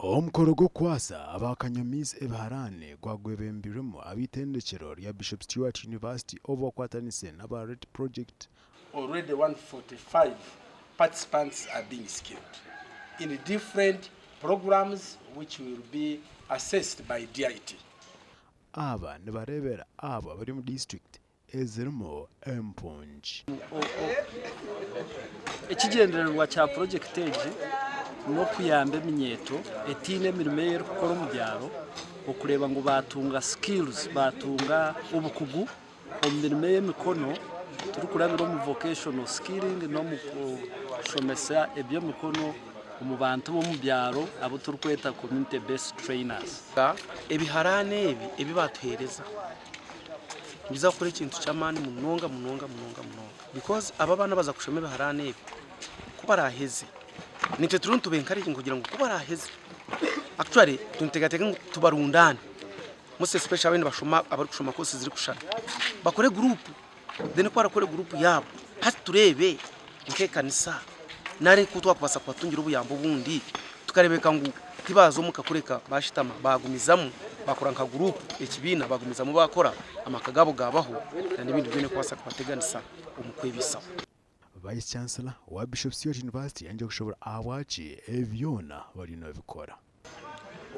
Omukoro gwo kwasa abakanyamizi ebiharane gwagwebembiremu ab'itendekero lya Bishop Stewart University obakwatanise n'aba Red Project. Already 145 participants are being skilled in different programs which will be assessed by DIT. Aba nibarebera aba bari mu district ezirimo Empunji. Ekigendererwa kya project egi no kuyamba eminyeto etine emirimo y'okukora mu byaro okureba ngo batunga skills batunga obukugu omu mirimo y'emikono turi kurabira mu vocational skilling no mu kushomesa eby'emikono mu bantu bo mu byaro abo turi kweta community based trainers. Ebiharane ebi batuhereza biza kuri ikintu cy'amani munonga because aba bana baza kushoma ebiharane ebi kuba araheze nitwe turuntu benkarije kugira ngo kuba araheze actually tuntegatega tubarundane mose special bene bashoma abari kushoma kose ziri kushana bakore group then ko arakore group yabo hati turebe nke kanisa nari kutwa kubasa kwatungira ubuyambo bundi tukarebeka ngo tibazo mukakureka bashitama bagumizamu bakora nka group ekibina bagumizamu bakora amakagabo gabaho n'ibindi bine kwasa kwateganisa umukwebisa. Vice Chancellor wa Bishop Stewart University yanje kushobora awachi evyona bari no bikora.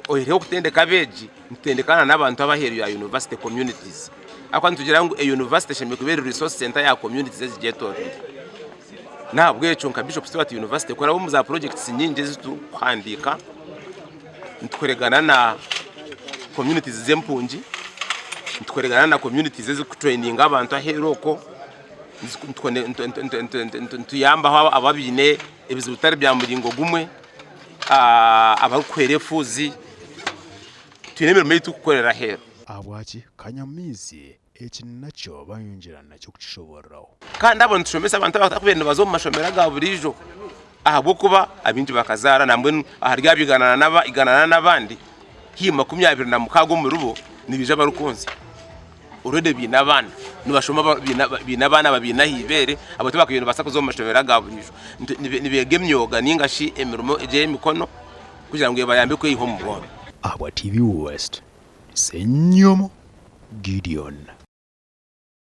Oyereho kutendeka beji mutendekana n'abantu abaheru ya university communities. Akwantu tugira ngo university shemye kubera resource center ya communities ezigetorire. Nabwo eco nka Bishop Stewart University kora bo mu za projects nyingi zitu kwandika ntweregana na communities z'Empunji ntweregana na communities ezikutraining abantu aheroko tuyamba ababine ebizutari bya muringo gumwe abakwerefuzi tunemera metu kukorera hero abwachi kanyamizi ekinacho bayunjirana cyo kucishoboraho kandi abantu tushomesa abantu batakubenda bazo mu mashomera ga burijo ahubwo kuba abinji bakazara nambwe aharya iganana n'abandi hima 20 na mukago mu rubo nibije barukonzi urede binabana nibashoma binabana babina hibere abato bakibintu basakuzo mu mashomera ga burijo nibege myoga ningashi emirimo eje mikono kugira ngo bayambe ko iho mu bworo. Aba TV West Senyomo Gideon.